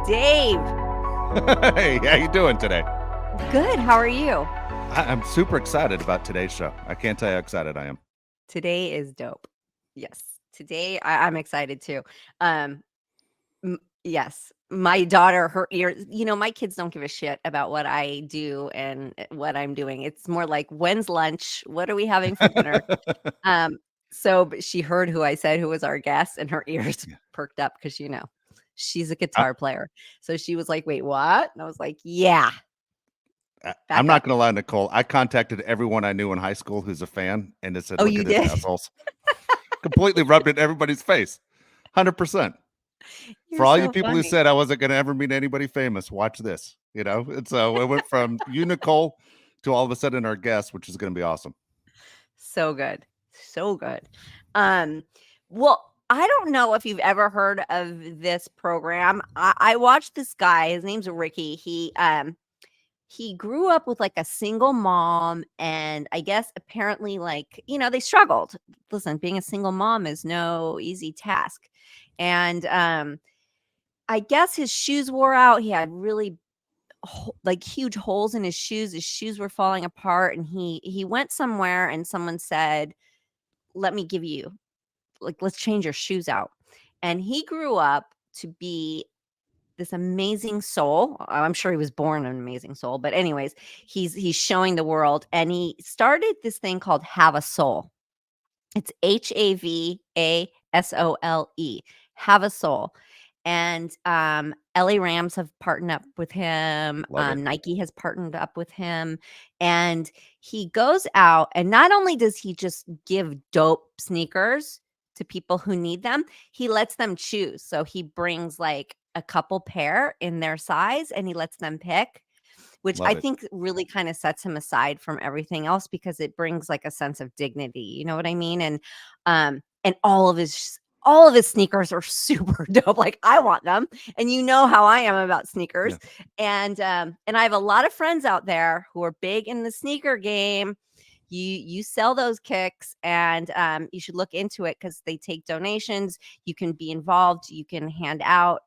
Dave. Hey, how you doing today? Good. How are you? I'm super excited about today's show. I can't tell you how excited I am. Today is dope. Yes. Today I'm excited too. Um, yes. My daughter, her ears, my kids don't give a shit about what I do and what I'm doing. It's more like, when's lunch? What are we having for dinner? Um, but she heard who I said who was our guest, and her ears Yeah. perked up because she's a I, guitar player. So she was like, "Wait, what?" And I was like, "Yeah, I'm back not up." going to lie, Nicole. I contacted everyone I knew in high school who's a fan, and it said, Oh, "Look you at his did? assholes." Completely rubbed it in everybody's face. 100%. You're For all you so people who funny. said I wasn't going to ever meet anybody famous, watch this. And so it went from you, Nicole, to all of a sudden our guest, which is going to be awesome. So good. So good. Um, well, I don't know if you've ever heard of this program. I watched this guy. His name's Ricky. He grew up with like a single mom, and I guess apparently, like, they struggled. Listen, being a single mom is no easy task. And I guess his shoes wore out. He had really like huge holes in his shoes. His shoes were falling apart, and he went somewhere, and someone said, "Let me give you, like, let's change your shoes out." And he grew up to be this amazing soul. I'm sure he was born an amazing soul, but anyways, he's showing the world, and he started this thing called HavASole. It's HavASole. HavASole. And LA Rams have partnered up with him. Love it. Nike has partnered up with him. And he goes out, and not only does he just give dope sneakers to people who need them, he lets them choose. So he brings like a couple pair in their size, and he lets them pick, which I Love it. think really kind of sets him aside from everything else, because it brings like a sense of dignity. You know what I mean? And all of his sneakers are super dope. Like, I want them, and you know how I am about Yeah. sneakers. And I have a lot of friends out there who are big in the sneaker game. You sell those kicks, and you should look into it, because they take donations. You can be involved. You can hand out.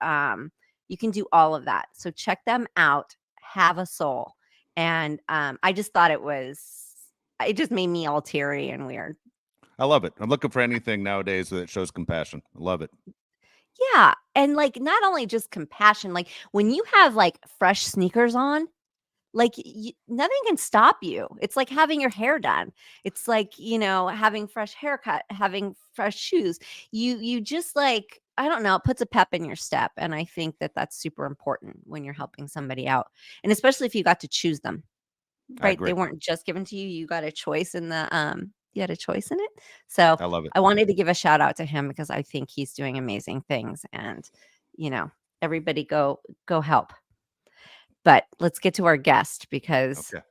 You can do all of that. So check them out. HavASole. And I just thought it just made me all teary and weird. I love it. I'm looking for anything nowadays that shows compassion. I love it. Yeah. And like, not only just compassion, like when you have like fresh sneakers on, like, nothing can stop you. It's like having your hair done. It's like, having fresh haircut, having fresh shoes. You just, like, I don't know, it puts a pep in your step. And I think that that's super important when you're helping somebody out. And especially if you got to choose them, I right? They agree. weren't just given to you. You got a choice in you had a choice in it. So I love it. I wanted to give a shout out to him, because I think he's doing amazing things. And, you know, everybody go help. But let's get to our guest, because Okay.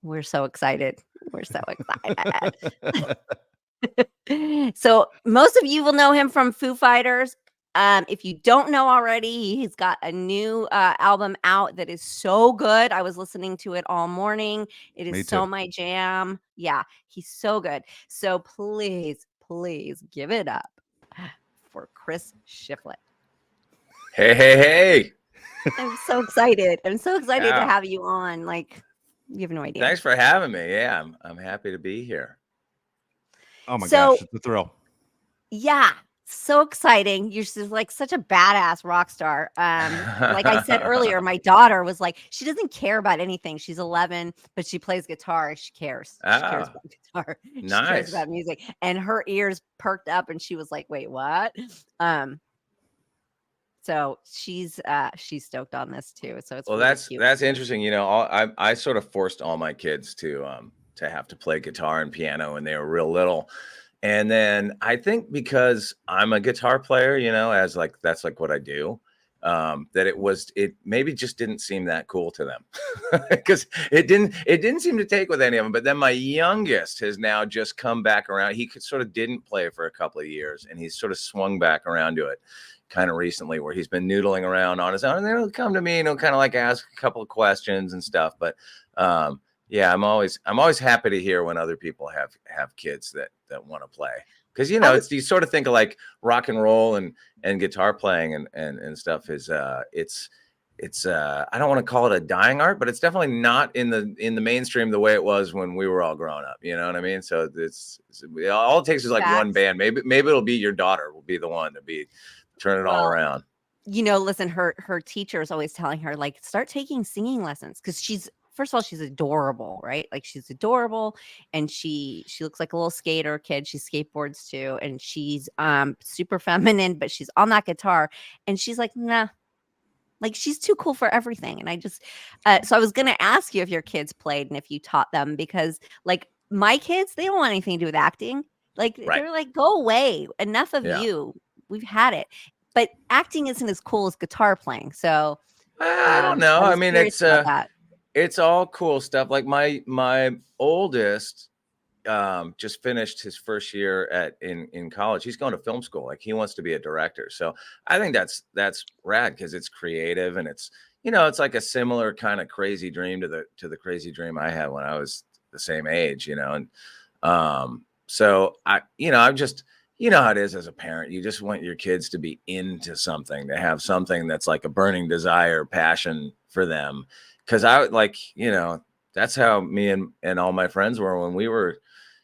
we're so excited. We're so excited. So most of you will know him from Foo Fighters. If you don't know already, he's got a new album out that is so good. I was listening to it all morning. It is Me so too. my jam. Yeah, he's so good. So please, please give it up for Chris Shiflett. Hey, hey, hey. I'm so excited. I'm so excited to Yeah. have you on. Like, you have no idea. Thanks for having me. Yeah, I'm happy to be here. Oh my So- gosh, it's a thrill. Yeah, so exciting. You're just like such a badass rock star. Like I said earlier, my daughter was like, she doesn't care about anything. She's 11, but she plays guitar. She cares. She cares Ah, about guitar. She cares nice. about music. And her ears perked up, and she was like, wait, what? So she's stoked on this too. So it's Well, really cute. that's interesting. You know, I sort of forced all my kids to have to play guitar and piano when they were real little. And then I think because I'm a guitar player, you know, that's like what I do, that it maybe just didn't seem that cool to them, because it didn't seem to take with any of them. But then my youngest has now just come back around. He sort of didn't play for a couple of years, and he's sort of swung back around to it kind of recently, where he's been noodling around on his own, and then he'll come to me and he'll kind of like ask a couple of questions and stuff. But yeah, I'm always happy to hear when other people have kids that want to play, Because, you know, it's, you sort of think of like rock and roll and guitar playing and stuff is it's I don't want to call it a dying art, but it's definitely not in the mainstream the way it was when we were all growing up. You know what I mean? So it's all it takes is like one band. Maybe it'll be your daughter will be the one to be turn it all around. You know, listen, her teacher is always telling her, like, start taking singing lessons, because first of all, she's adorable, right? Like, she's adorable, and she looks like a little skater kid. She skateboards too, and she's super feminine, but she's on that guitar, and she's like, nah, like, she's too cool for everything. And I just so I was gonna ask you if your kids played and if you taught them, because like my kids, they don't want anything to do with acting. Like, they're like, go away, enough of you, we've had it. But acting isn't as cool as guitar playing. So I don't know. I mean, it's all cool stuff. Like my oldest just finished his first year in college. He's going to film school. Like, he wants to be a director. So I think that's rad, because it's creative, and it's, you know, it's like a similar kind of crazy dream to the crazy dream I had when I was the same age, you know. And so I'm just, you know how it is as a parent. You just want your kids to be into something, to have something that's like a burning desire, passion for them. Because I like, you know, that's how me and all my friends were when we were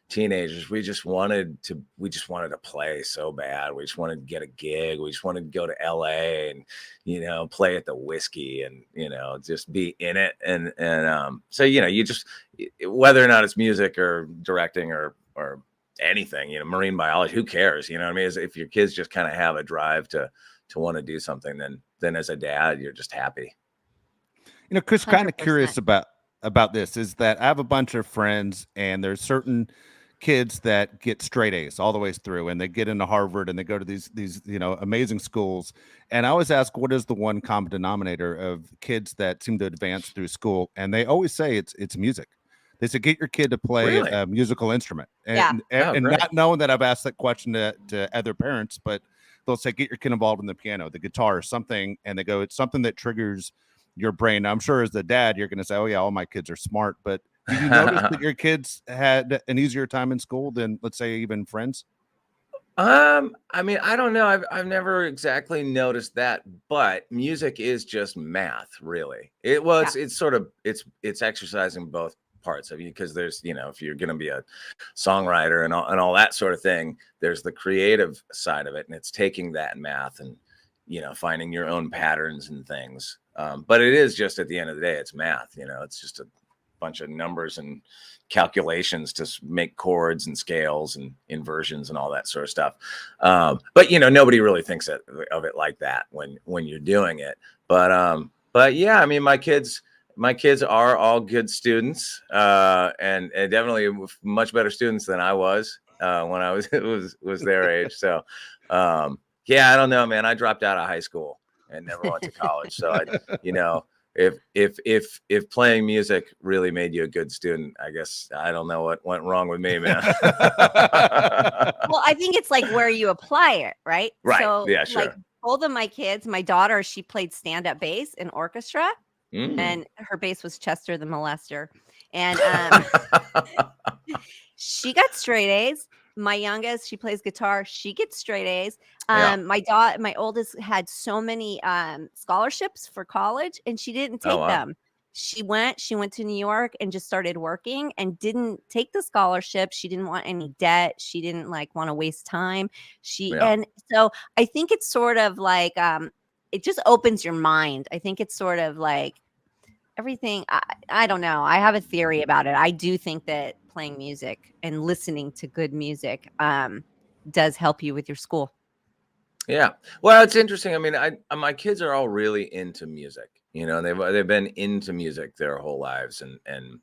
teenagers. We just wanted to play so bad. We just wanted to get a gig. We just wanted to go to LA and, you know, play at the Whiskey and, you know, just be in it. And so, you know, you just, whether or not it's music or directing or anything, you know, marine biology, who cares? You know what I mean? If your kids just kind of have a drive to want to do something, then as a dad, you're just happy. You know, Chris, kind of curious about this is that I have a bunch of friends, and there's certain kids that get straight A's all the way through, and they get into Harvard, and they go to these you know, amazing schools. And I always ask, what is the one common denominator of kids that seem to advance through school? And they always say it's music. They say, get your kid to play a musical instrument. And, not knowing that I've asked that question to other parents, but they'll say, get your kid involved in the piano, the guitar, something. And they go, it's something that triggers your brain. Now, I'm sure as the dad, you're going to say, oh yeah, all my kids are smart. But did you notice that your kids had an easier time in school than, let's say, even friends? I mean, I don't know. I've never exactly noticed that, but music is just math, really. It's sort of, it's exercising both parts of you, because there's, you know, if you're going to be a songwriter and all that sort of thing, there's the creative side of it, and it's taking that math and, you know, finding your own patterns and things. But it is just, at the end of the day, it's math. You know, it's just a bunch of numbers and calculations to make chords and scales and inversions and all that sort of stuff. But, you know, nobody really thinks of it like that when you're doing it. But yeah, I mean, my kids are all good students, and definitely much better students than I was when I was their age. So yeah, I don't know, man. I dropped out of high school and never went to college. So you know, if playing music really made you a good student, I guess I don't know what went wrong with me, man. Well, I think it's like where you apply it, right? Right. So, yeah, sure. like, both of my kids, my daughter, she played stand-up bass in orchestra, and her bass was Chester the Molester, and she got straight A's. My youngest, she plays guitar. She gets straight A's. My oldest had so many scholarships for college, and she didn't take them. She went to New York and just started working and didn't take the scholarship. She didn't want any debt. She didn't want to waste time. And so I think it's sort of like it just opens your mind. I think it's sort of like everything. I don't know. I have a theory about it. I do think that playing music and listening to good music does help you with your school. Yeah. Well, it's interesting. I mean, my kids are all really into music. You know, they've been into music their whole lives and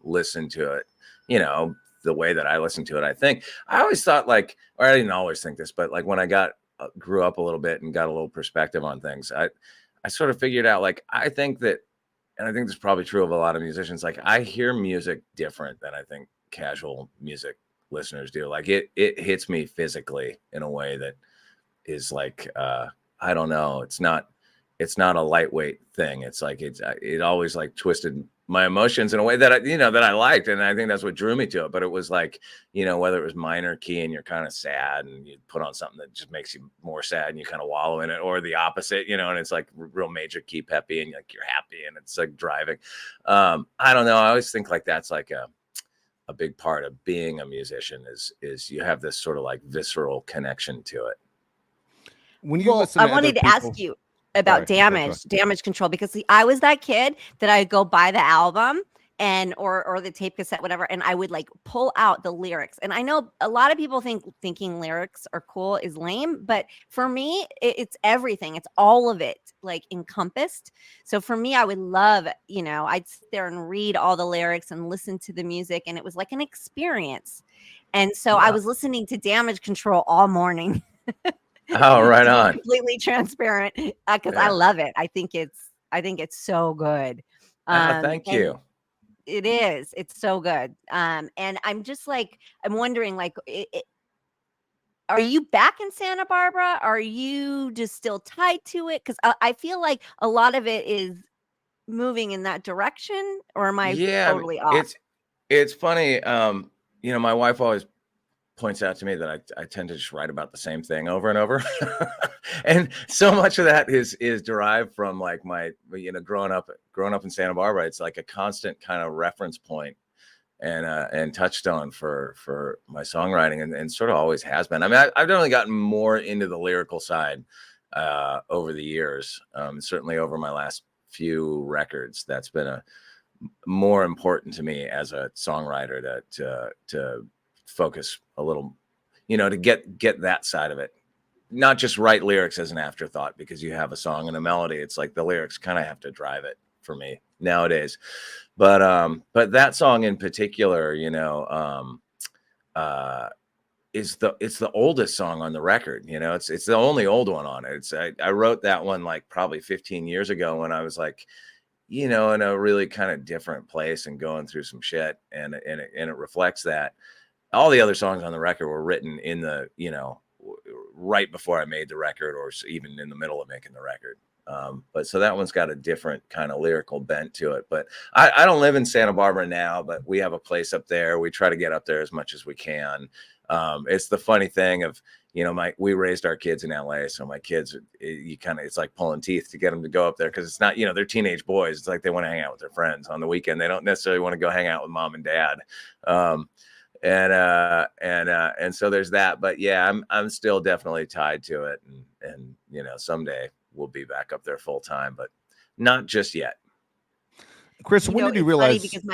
listen to it, you know, the way that I listen to it. I think I always thought or I didn't always think this, but when I grew up a little bit and got a little perspective on things, I sort of figured out, I think that, and I think this is probably true of a lot of musicians, I hear music different than I think casual music listeners do. It hits me physically in a way that is I don't know. It's not a lightweight thing. It's it always twisted my emotions in a way that I liked. And I think that's what drew me to it. But it was like, whether it was minor key and you're kind of sad and you put on something that just makes you more sad and you kind of wallow in it, or the opposite, and it's like real major key peppy and like you're happy and it's like driving. I don't know. I always think like that's like a big part of being a musician is you have this sort of like visceral connection to it. When you listen to I wanted to ask you about damage control, because I was that kid that I'd go buy the album or the tape cassette, whatever, and I would like pull out the lyrics. And I know a lot of people thinking lyrics are cool is lame, but for me, it's everything. It's all of it like encompassed. So for me, I would love, I'd sit there and read all the lyrics and listen to the music, and it was like an experience. And so I was listening to Damage Control all morning. Oh, right on. Completely transparent, because I love it. I think it's so good. Thank you. It is. It's so good. And I'm just like, I'm wondering, like, are you back in Santa Barbara? Are you just still tied to it? Because I feel like a lot of it is moving in that direction, or am I totally off? It's funny. My wife always points out to me that I tend to just write about the same thing over and over. And so much of that is derived from like my, growing up in Santa Barbara. It's like a constant kind of reference point and touchstone for my songwriting, and sort of always has been. I mean, I've definitely gotten more into the lyrical side over the years. Certainly over my last few records, that's been more important to me as a songwriter to focus a little, to get that side of it, not just write lyrics as an afterthought because you have a song and a melody. It's like the lyrics kind of have to drive it for me nowadays. But that song in particular, it's the oldest song on the record. It's the only old one on it. I wrote that one like probably 15 years ago when I was like, in a really kind of different place and going through some shit, and it reflects that. All the other songs on the record were written in the, right before I made the record, or even in the middle of making the record. But so that one's got a different kind of lyrical bent to it. But I don't live in Santa Barbara now, but we have a place up there. We try to get up there as much as we can. It's the funny thing of, we raised our kids in LA. So my kids, it's like pulling teeth to get them to go up there. Cause it's not, they're teenage boys. It's like, they want to hang out with their friends on the weekend. They don't necessarily want to go hang out with mom and dad. And so there's that, but yeah, I'm still definitely tied to it, and someday we'll be back up there full time, but not just yet. Chris, when did you realize? Because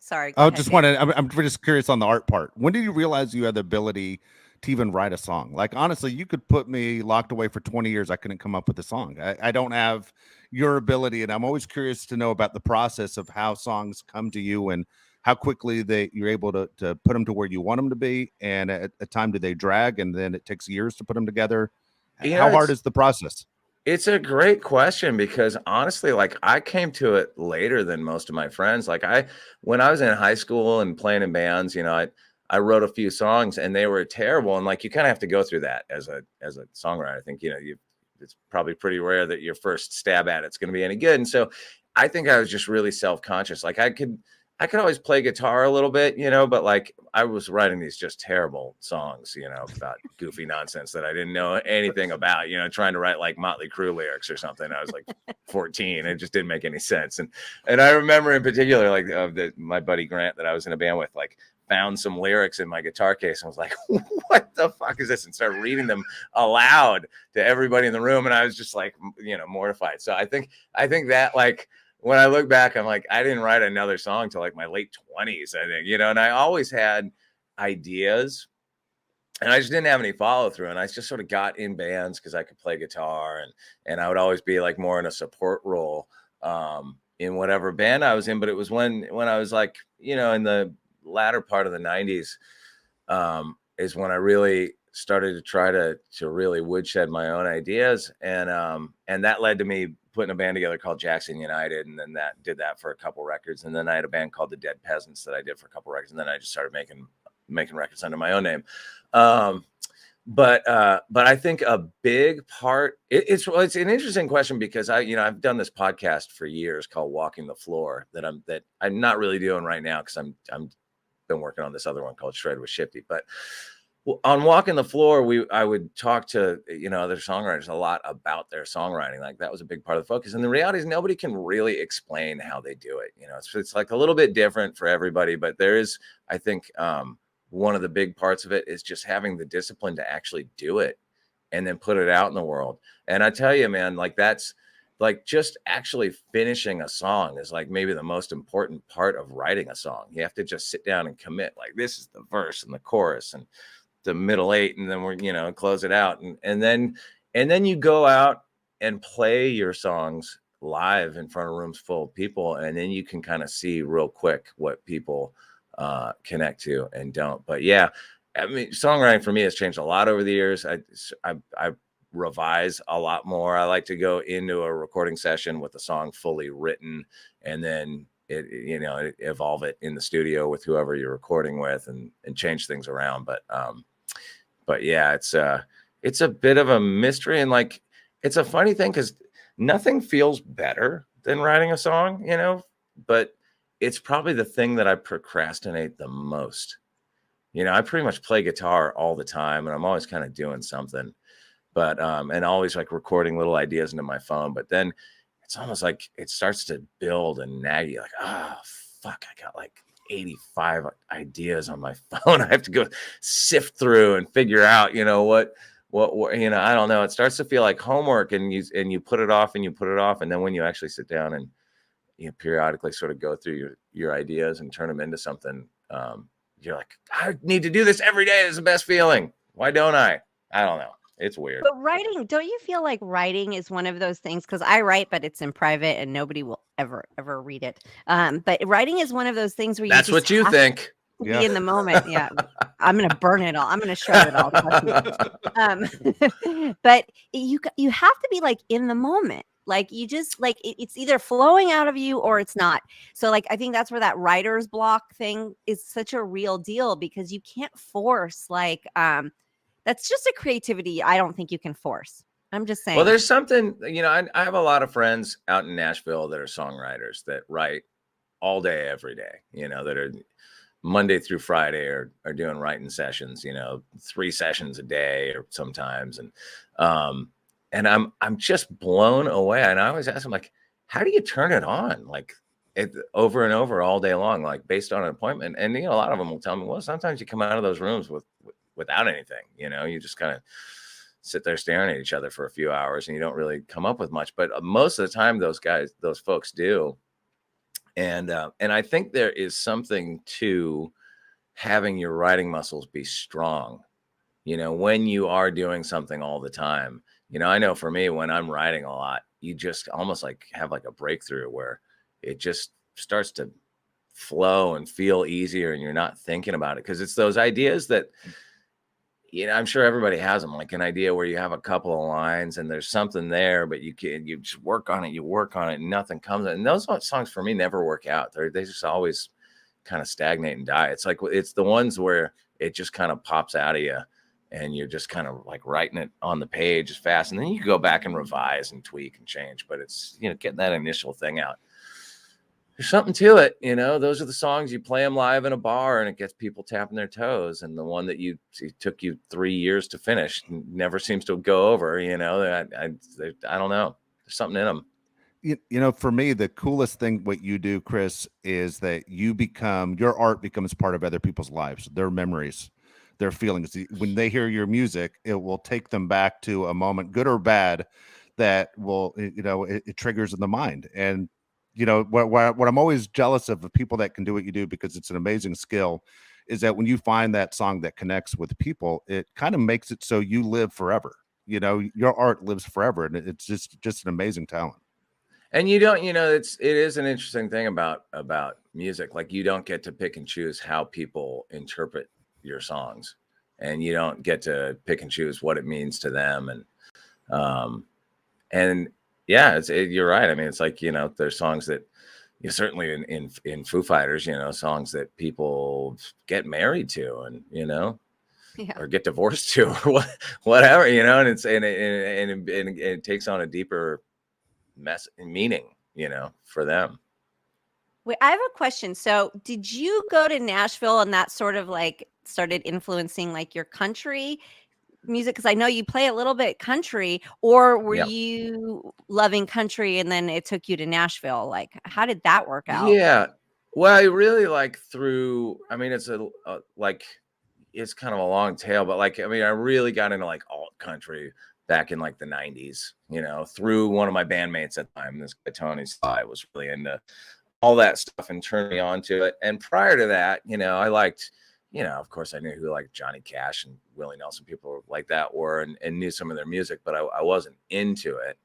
sorry. I'm just curious on the art part. When did you realize you had the ability to even write a song? Like, honestly, you could put me locked away for 20 years. I couldn't come up with a song. I don't have your ability, and I'm always curious to know about the process of how songs come to you and how quickly you're able to put them to where you want them to be, and at a time do they drag, and then it takes years to put them together. How hard is the process? It's a great question, because honestly, like, I came to it later than most of my friends. Like, when I was in high school and playing in bands, I wrote a few songs and they were terrible. And like, you kind of have to go through that as a songwriter. I think, it's probably pretty rare that your first stab at it's going to be any good. And so I think I was just really self-conscious. Like, I could always play guitar a little bit, but like, I was writing these just terrible songs, about goofy nonsense that I didn't know anything about, trying to write like Motley Crue lyrics or something. I was like 14. It just didn't make any sense. And I remember in particular, like, my buddy Grant that I was in a band with, like, found some lyrics in my guitar case and was like, what the fuck is this? And started reading them aloud to everybody in the room. And I was just like, mortified. So I think that, like, when I look back, I'm like, I didn't write another song till like my late 20s, I think, and I always had ideas and I just didn't have any follow through. And I just sort of got in bands because I could play guitar, and I would always be like more in a support role in whatever band I was in. But it was when I was like, in the latter part of the 90s is when I really started to try to really woodshed my own ideas. And that led to me putting a band together called Jackson United. And then that did that for a couple records. And then I had a band called the Dead Peasants that I did for a couple records. And then I just started making records under my own name. but I think a big part, it's an interesting question, because I've done this podcast for years called Walking the Floor that I'm not really doing right now, because I'm been working on this other one called Shred with Shifty. But on Walking the Floor, I would talk to other songwriters a lot about their songwriting. Like, that was a big part of the focus. And the reality is, nobody can really explain how they do it. It's like a little bit different for everybody, but there is, I think, one of the big parts of it is just having the discipline to actually do it and then put it out in the world. And I tell you, man, like, that's like, just actually finishing a song is like maybe the most important part of writing a song. You have to just sit down and commit, like, this is the verse and the chorus and the middle eight, and then we're close it out, and then you go out and play your songs live in front of rooms full of people, and then you can kind of see real quick what people connect to and don't. But yeah, I mean, songwriting for me has changed a lot over the years. I revise a lot more. I like to go into a recording session with the song fully written, and then evolve it in the studio with whoever you're recording with, and change things around. But yeah, it's a bit of a mystery, and like, it's a funny thing, because nothing feels better than writing a song, but it's probably the thing that I procrastinate the most. I pretty much play guitar all the time, and I'm always kind of doing something, but and always like recording little ideas into my phone. But then it's almost like it starts to build and nag you, like, oh fuck, I got like 85 ideas on my phone. I have to go sift through and figure out, what I don't know. It starts to feel like homework, and you put it off and you put it off. And then when you actually sit down and periodically sort of go through your ideas and turn them into something, you're like, I need to do this every day. It's the best feeling. Why don't I? I don't know. It's weird. But writing, don't you feel like writing is one of those things? Because I write, but it's in private and nobody will ever read it. But writing is one of those things where that's what you think. To be in the moment. Yeah, I'm gonna burn it all. I'm gonna shred it all. But you have to be like in the moment. Like, you just like it's either flowing out of you or it's not. So like, I think that's where that writer's block thing is such a real deal, because you can't force like that's just a creativity I don't think you can force. I'm just saying. Well, there's something, I have a lot of friends out in Nashville that are songwriters that write all day, every day, that are Monday through Friday are doing writing sessions, 3 sessions a day or sometimes. And I'm just blown away. And I always ask them, like, how do you turn it on? Like, over and over all day long, like, based on an appointment. And, a lot of them will tell me, well, sometimes you come out of those rooms without anything, you just kind of sit there staring at each other for a few hours and you don't really come up with much. But most of the time, those folks do. And I think there is something to having your writing muscles be strong, when you are doing something all the time. I know for me, when I'm writing a lot, you just almost like have like a breakthrough where it just starts to flow and feel easier, and you're not thinking about it. Because it's those ideas that, I'm sure everybody has them, like an idea where you have a couple of lines and there's something there, but you just work on it, and nothing comes. And those songs for me never work out. They just always kind of stagnate and die. It's like, it's the ones where it just kind of pops out of you and you're just kind of like writing it on the page as fast. And then you go back and revise and tweak and change, but it's, getting that initial thing out. There's something to it, those are the songs you play them live in a bar and it gets people tapping their toes. And the one that it took you 3 years to finish never seems to go over, I don't know. There's something in them. For me, the coolest thing what you do, Chris, is that your art becomes part of other people's lives, their memories, their feelings. When they hear your music, it will take them back to a moment, good or bad, that will, it triggers in the mind. And what I'm always jealous of people that can do what you do, because it's an amazing skill, is that when you find that song that connects with people, it kind of makes it so you live forever. Your art lives forever, and it's just an amazing talent. And you don't, it is an interesting thing about music. Like, you don't get to pick and choose how people interpret your songs, and you don't get to pick and choose what it means to them. And yeah, you're right. I mean, it's like, there's songs that certainly in Foo Fighters, songs that people get married to, and Yeah. or get divorced to, or whatever, you know, and it takes on a deeper meaning, you know, for them. Wait, I have a question. So, did you go to Nashville and that sort of like started influencing like your country music? Because I know you play a little bit country, or were Yep. you loving country and then it took you to Nashville? Like, how did that work out? Yeah. Well, I really like I mean, it's like, it's kind of a long tail, but like, I mean, I really got into like alt country back in like the 90s, you know, through one of my bandmates at the time, this guy, Tony Sly, was really into all that stuff and turned me on to it. And prior to that, you know, I liked, you know, of course I knew who like Johnny Cash and Willie Nelson, people like that were, and knew some of their music, but I wasn't into it.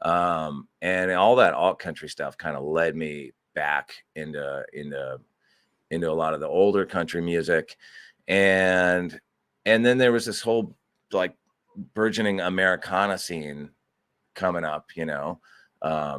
And all that alt country stuff kind of led me back into a lot of the older country music. And then there was this whole like burgeoning Americana scene coming up, you know,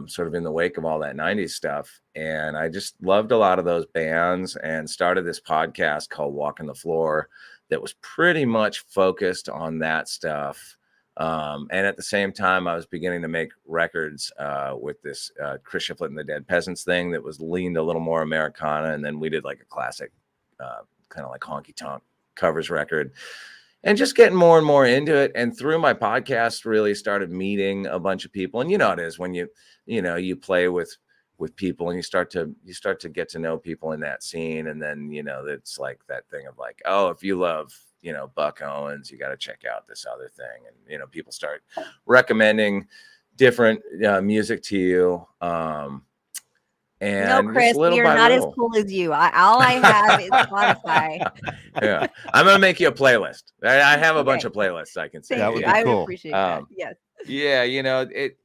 sort of in the wake of all that 90s stuff. And I just loved a lot of those bands and started this podcast called Walking the Floor that was pretty much focused on that stuff. And at the same time, I was beginning to make records with this Chris Shiflett and the Dead Peasants thing that was leaned a little more Americana. And then we did like a classic kind of like honky tonk covers record, and just getting more and more into it. And through my podcast, really started meeting a bunch of people. And you know, it is when you play with people and you start to get to know people in that scene. And then, you know, it's like that thing of like, oh, if you love, you know, Buck Owens, you got to check out this other thing. And, you know, people start recommending different music to you. And No, Chris, we are not as cool as you. All I have is Spotify. Yeah, I'm gonna make you a playlist. I have a bunch of playlists I can say. That would be I would cool. appreciate that. Yes. Yeah, you know, it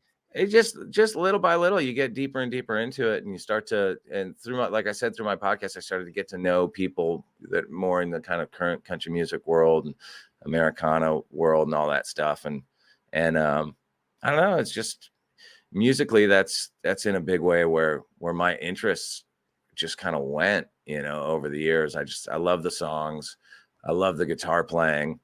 just little by little you get deeper and deeper into it, and you start to, and through my, like I said, through my podcast, I started to get to know people that more in the kind of current country music world and Americana world and all that stuff. And I don't know, it's just musically that's in a big way where my interests just kind of went, you know, over the years. I love the songs. I love the guitar playing.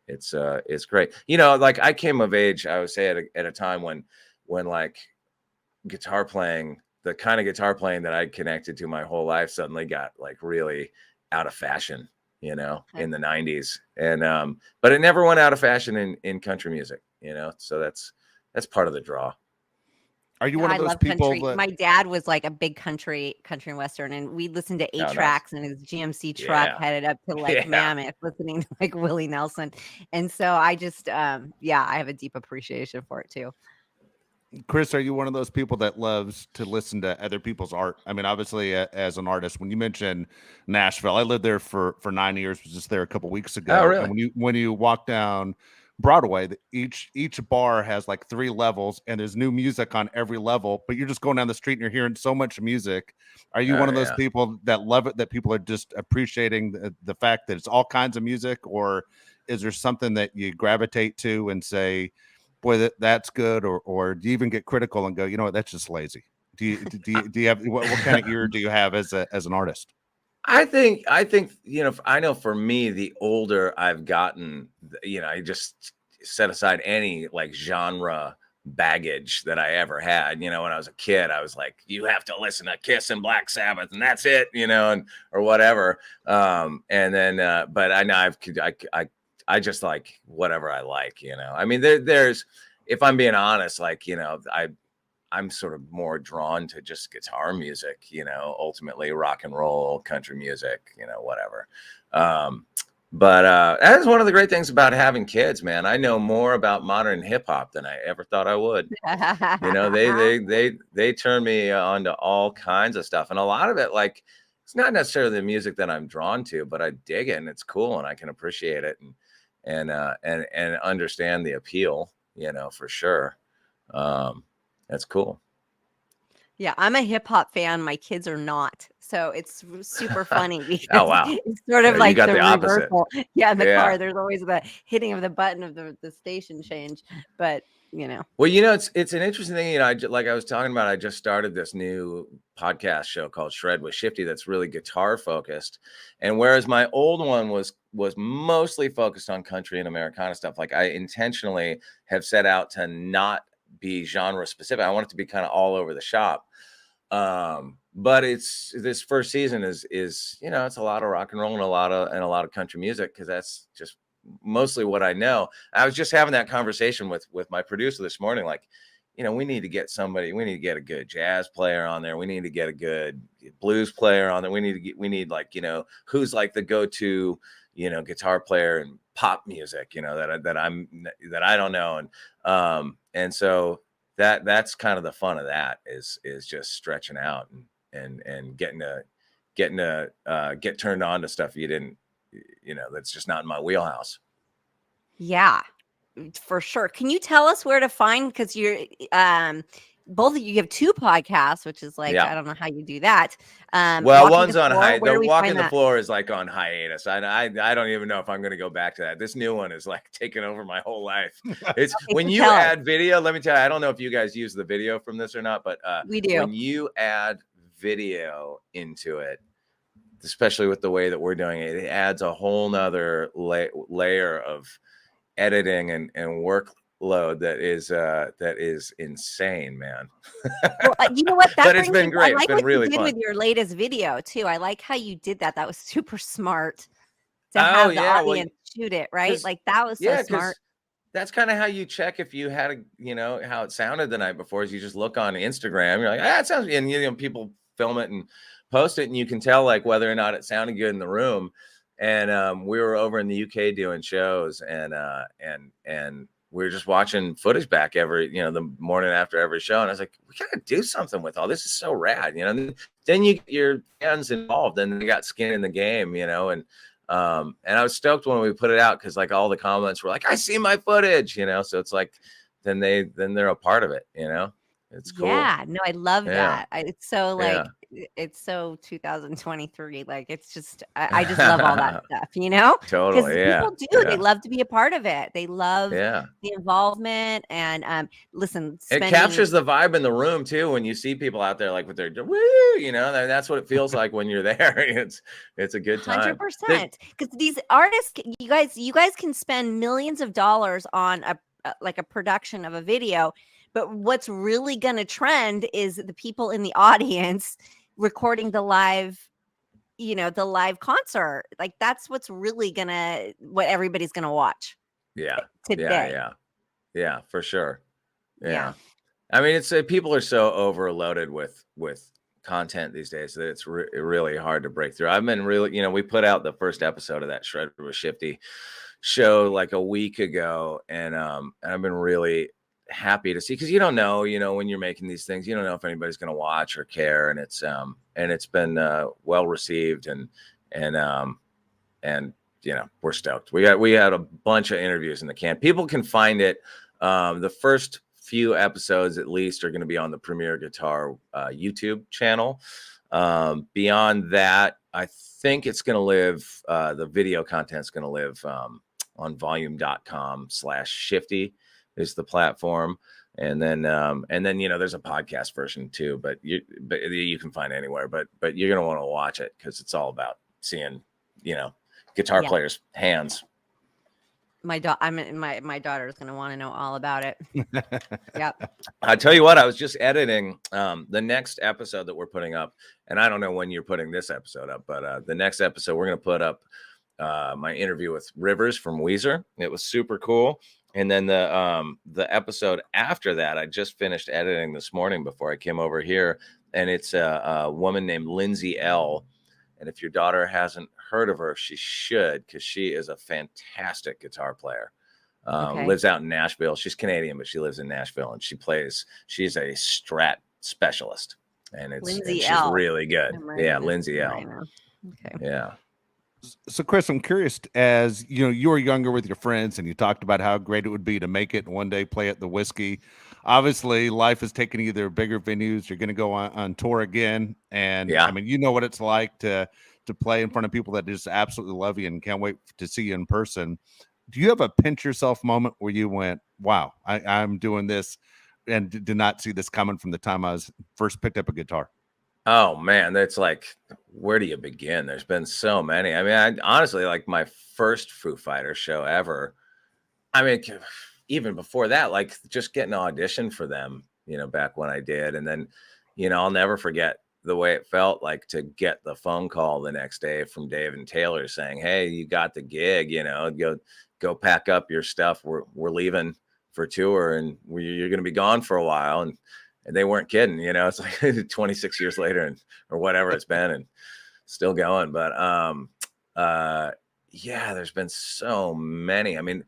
It's great. You know, like I came of age, I would say at a time when like guitar playing, the kind of guitar playing that I connected to my whole life suddenly got like really out of fashion, you know, in the 90s. And but it never went out of fashion in country music, you know. So that's part of the draw. Are you one of those people country. that... My dad was like a big country and Western, and we'd listen to 8-tracks in his GMC truck headed up to like Mammoth, listening to like Willie Nelson. And so I just, I have a deep appreciation for it too. Chris, are you one of those people that loves to listen to other people's art? I mean, obviously, as an artist, when you mention Nashville, I lived there for 9 years. Was just there a couple weeks ago. Oh, really? And when you walk down Broadway, each bar has like 3 levels, and there's new music on every level. But you're just going down the street and you're hearing so much music. Are you one of those people that love it? That people are just appreciating the fact that it's all kinds of music, or is there something that you gravitate to and say, boy, that's good, or do you even get critical and go, you know what, that's just lazy? Do you have what kind of ear do you have as an artist? I think, you know, I know for me, the older I've gotten, you know, I just set aside any like genre baggage that I ever had. You know, when I was a kid, I was like, you have to listen to Kiss and Black Sabbath and that's it, you know, and or whatever. And then but I know I just like whatever I like, you know. I mean, there's, if I'm being honest, like, you know, I'm sort of more drawn to just guitar music, you know, ultimately rock and roll, country music, you know, whatever. But that is one of the great things about having kids, man. I know more about modern hip hop than I ever thought I would. You know, they turn me on to all kinds of stuff. And a lot of it, like, it's not necessarily the music that I'm drawn to, but I dig it and it's cool and I can appreciate it and understand the appeal, you know, for sure. That's cool. Yeah, I'm a hip hop fan. My kids are not. So it's super funny because Oh, wow. it's sort of You like got the the opposite. reversal. Yeah, in the Yeah. car, there's always the hitting of the button of the station change. But, Well, it's an interesting thing. Like I was talking about, I just started this new podcast show called Shred with Shifty that's really guitar focused. And whereas my old one was mostly focused on country and Americana stuff, like I intentionally have set out to not be genre specific. I want it to be kind of all over the shop. But it's this first season is it's a lot of rock and roll and a lot of country music, because that's just mostly what I know. I was just having that conversation with my producer this morning, like, we need to get a good jazz player on there, we need to get a good blues player on there, we need like, who's like the go-to guitar player in pop music, that I don't know. And so that's kind of the fun of that is just stretching out and getting to get turned on to stuff you didn't, that's just not in my wheelhouse. yeah, for sure. Can you tell us where to find, because you're both of you have two podcasts, which is like, Yeah. I don't know how you do that. Well, one's on the Walking the Floor is like on hiatus. I don't even know if I'm going to go back to that. This new one is like taking over my whole life. It's when you add video, let me tell you, I don't know if you guys use the video from this or not, but we do. When you add video into it, especially with the way that we're doing it, it adds a whole nother layer of editing and workload that is insane, man. Well, you know what? But it's been great. I like it's been what really you did fun with your latest video too. I like how you did that. That was super smart to have the audience shoot it, right? Like that was so smart. That's kind of how you check if you had how it sounded the night before, is you just look on Instagram. You're like, it sounds, and people film it and post it, and you can tell like whether or not it sounded good in the room. And we were over in the UK doing shows, and we were just watching footage back every, the morning after every show. And I was like, we gotta do something with all this. Is so rad, then you get your fans involved, and they got skin in the game, and I was stoked when we put it out, because like all the comments were like, I see my footage, so it's like, then they're a part of it, it's cool. Yeah, no, I love that. It's so like, it's so 2023. Like, it's just, I just love all that stuff, Totally. Yeah. People do. They love to be a part of it. They love the involvement. And listen, it captures the vibe in the room too. When you see people out there, like with their woo, that's what it feels like when you're there. It's a good time. 100%. Because these artists, you guys can spend millions of dollars on a production of a video. But what's really going to trend is the people in the audience recording the live concert. Like that's what's really what everybody's going to watch. Yeah. Today. Yeah, for sure. Yeah. I mean, it's people are so overloaded with content these days that it's really hard to break through. I've been really, we put out the first episode of that Shred with Shifty show like a week ago. And I've been really happy to see, because you don't know, when you're making these things, you don't know if anybody's going to watch or care, and it's been well received, and we're stoked. We had a bunch of interviews in the can. People can find it. The first few episodes at least are going to be on the Premier Guitar YouTube channel. Beyond that, I think it's going to live, the video content's going to live on volume.com/shifty is the platform. And then there's a podcast version too, but you can find it anywhere, but you're going to want to watch it, because it's all about seeing, guitar players' hands. My daughter is going to want to know all about it. Yep. I tell you what, I was just editing the next episode that we're putting up, and I don't know when you're putting this episode up, but the next episode we're going to put up my interview with Rivers from Weezer. It was super cool. And then the episode after that, I just finished editing this morning before I came over here, and it's a woman named Lindsay L. And if your daughter hasn't heard of her, she should, because she is a fantastic guitar player. Lives out in Nashville. She's Canadian, but she lives in Nashville, and she's a Strat specialist, and she's really good. Yeah, Lindsay L. Okay. Yeah. So, Chris, I'm curious, as you were younger with your friends, and you talked about how great it would be to make it and one day play at the Whiskey. obviously life is taking you either bigger venues. You're going to go on tour again, and Yeah. I mean, you know what it's like to play in front of people that just absolutely love you and can't wait to see you in person. Do you have a pinch yourself moment where you went, "Wow, I'm doing this," and did not see this coming from the time I was first picked up a guitar? Oh man, that's like, where do you begin? There's been so many. I mean, I honestly, like my first Foo Fighters show ever. I mean, even before that, like just getting an audition for them, back when I did. And then, I'll never forget the way it felt like to get the phone call the next day from Dave and Taylor saying, "Hey, you got the gig, go pack up your stuff. We're leaving for tour and you're going to be gone for a while." And they weren't kidding, it's like 26 years later or whatever it's been and still going. But, yeah, there's been so many. I mean,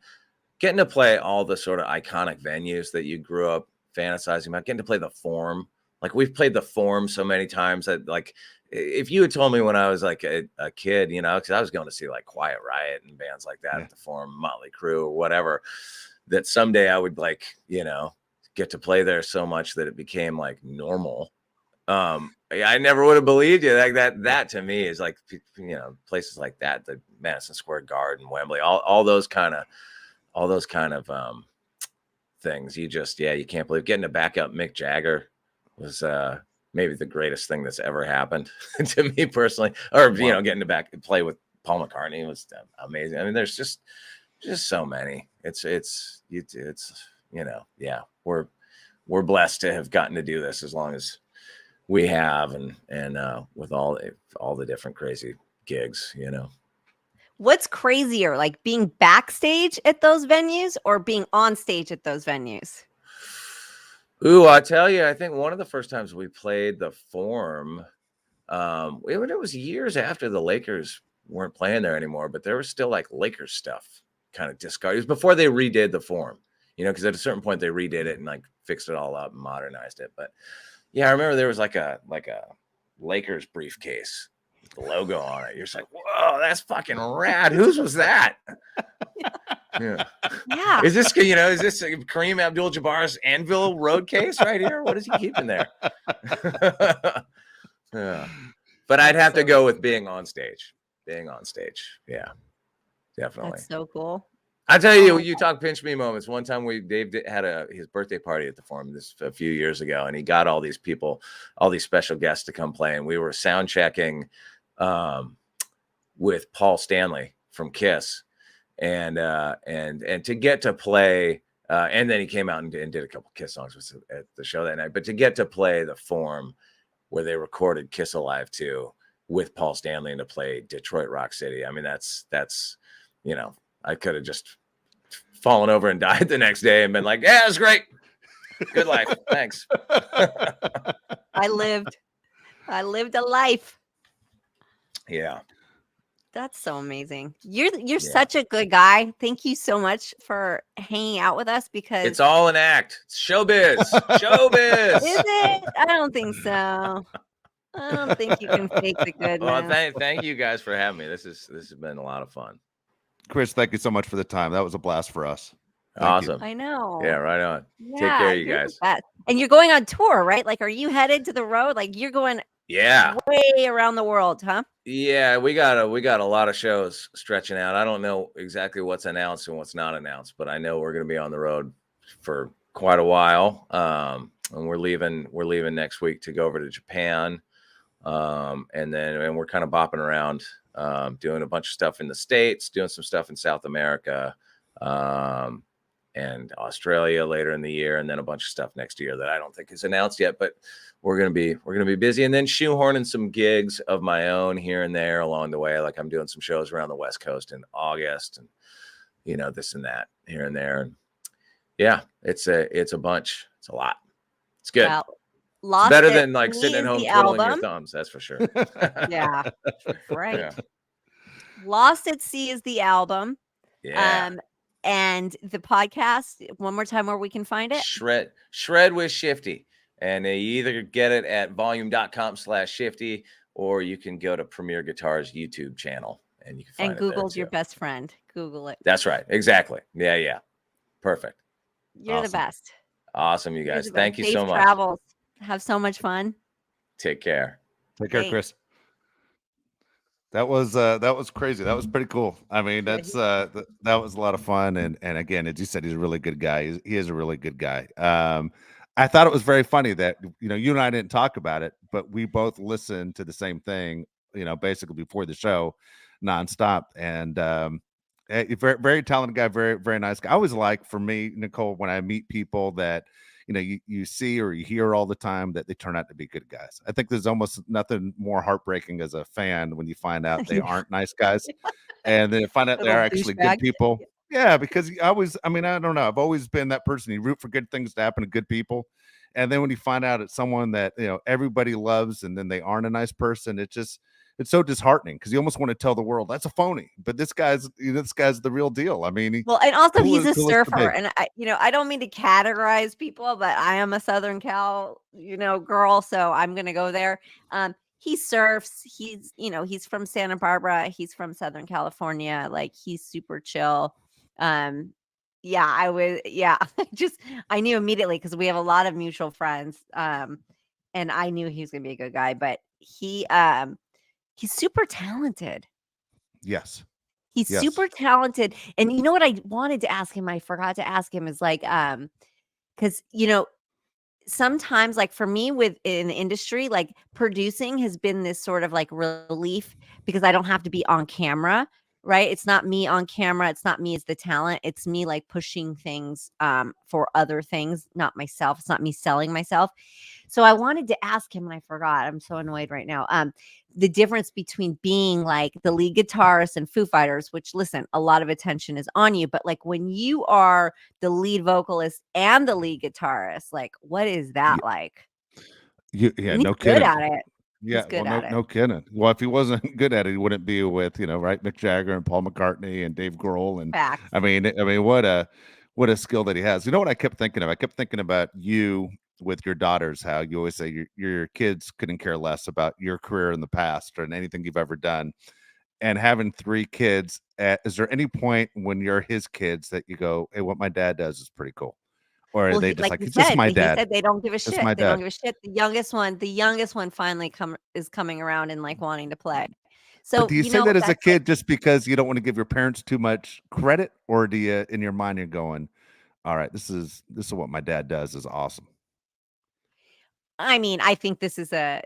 getting to play all the sort of iconic venues that you grew up fantasizing about, getting to play the Forum. Like we've played the Forum so many times that like, if you had told me when I was like a kid, because I was going to see like Quiet Riot and bands like that at the Forum, Motley Crue or whatever, that someday I would like, get to play there so much that it became like normal. I never would have believed you. Like that to me is like, places like that, the Madison Square Garden, Wembley, all those kind of things. You just, you can't believe getting to back up Mick Jagger was maybe the greatest thing that's ever happened to me personally. Or getting to play with Paul McCartney was amazing. I mean, there's just so many. We're blessed to have gotten to do this as long as we have, and with all the different crazy gigs. What's crazier, like being backstage at those venues or being on stage at those venues? Ooh, I tell you, I think one of the first times we played the Forum, it was years after the Lakers weren't playing there anymore, but there was still like Lakers stuff kind of discarded. It was before they redid the Forum, because at a certain point they redid it and like fixed it all up and modernized it. But yeah, I remember there was like a Lakers briefcase with the logo on it. You're just like, whoa, that's fucking rad. Whose was that? Yeah. Is this Kareem Abdul-Jabbar's Anvil Road case right here? What is he keeping there? Yeah. But I'd have to go with being on stage. Yeah, definitely. That's so cool. I tell you, you talk pinch me moments. One time Dave had his birthday party at the Forum a few years ago, and he got all these people, all these special guests to come play, and we were sound checking with Paul Stanley from Kiss, and to get to play, and then he came out and did a couple Kiss songs at the show that night. But to get to play the Forum, where they recorded Kiss Alive 2 with Paul Stanley, and to play Detroit Rock City, I mean, that's I could have just fallen over and died the next day and been like, yeah, it was great. Good life. Thanks. I lived a life. Yeah. That's so amazing. You're such a good guy. Thank you so much for hanging out with us, because it's all an act. It's showbiz. Showbiz. Is it? I don't think so. I don't think you can fake the goodness. Well, thank you guys for having me. This has been a lot of fun. Chris, thank you so much for the time. That was a blast for us. Awesome. I know. Yeah, right on. Take care, you guys. And you're going on tour, right? Like, are you headed to the road? Like, you're going way around the world, huh? Yeah, we got a lot of shows stretching out. I don't know exactly what's announced and what's not announced, but I know we're going to be on the road for quite a while. And we're leaving next week to go over to Japan. And we're kind of bopping around, doing a bunch of stuff in the States, doing some stuff in South America, and Australia later in the year, and then a bunch of stuff next year that I don't think is announced yet, but we're gonna be busy, and then shoehorning some gigs of my own here and there along the way. Like I'm doing some shows around the West Coast in August, and this and that here and there, and yeah, it's a bunch. It's a lot. It's good. Well, it's better than like sitting at home twiddling your thumbs. That's for sure. Yeah, right. Yeah. Lost at Sea is the album. Yeah. And the podcast, one more time, where we can find it. Shred with Shifty. And you either get it at volume.com/Shifty, or you can go to Premier Guitar's YouTube channel and you can find it. And Google's your best friend. Google it. That's right. Exactly. Yeah. Perfect. You're the best. Awesome, you guys. Thank you Safe so much. travels. Have so much fun. Take care. Take care, Chris. That was crazy. That was pretty cool. I mean, that's that was a lot of fun. And again, as you said, he's a really good guy. He is a really good guy. I thought it was very funny that you and I didn't talk about it, but we both listened to the same thing, basically before the show, nonstop. And very very talented guy, very very nice guy. I always like, for me, Nicole, when I meet people that you see or you hear all the time, that they turn out to be good guys. I think there's almost nothing more heartbreaking as a fan when you find out they aren't nice guys, and then you find out they're actually good people. Yeah, because I don't know. I've always been that person. You root for good things to happen to good people. And then when you find out it's someone that, everybody loves, and then they aren't a nice person, it's so disheartening, because you almost want to tell the world that's a phony. But this guy's the real deal. I mean, and also he's a surfer, and I don't mean to categorize people, but I am a Southern Cal, girl, so I'm gonna go there. He surfs. He's from Santa Barbara. He's from Southern California. Like, he's super chill. Yeah, I knew immediately, because we have a lot of mutual friends. And I knew he was gonna be a good guy, but he's super talented. Yes. He's super talented. And you know what I wanted to ask him, I forgot to ask him, is like, because sometimes, like, for me in the industry, like, producing has been this sort of like relief, because I don't have to be on camera, right? It's not me on camera. It's not me as the talent. It's me, like, pushing things for other things, not myself. It's not me selling myself. So I wanted to ask him, and I forgot. I'm so annoyed right now. The difference between being like the lead guitarist in Foo Fighters, which, listen, a lot of attention is on you, but like when you are the lead vocalist and the lead guitarist, like, what is that like? Yeah, And no he's good kidding. at it. Yeah, He's good well, at it. no kidding. Well, if he wasn't good at it, he wouldn't be with, right, Mick Jagger and Paul McCartney and Dave Grohl. And Facts. I mean, what a skill that he has. You know what I kept thinking of? I kept thinking about you with your daughters, how you always say your kids couldn't care less about your career in the past or anything you've ever done. And having 3 kids, is there any point when you're his kids that you go, hey, what my dad does is pretty cool? Or are Well, they just like like, you it's just said, my he dad? said they don't give a It's shit. my They don't dad. give a shit. The youngest one finally is coming around and like wanting to play. But So, do you say that as a that's like, kid just because you don't want to give your parents too much credit, or do you, in your mind, you're going, all right, this is what my dad does is awesome? I mean, I think this is a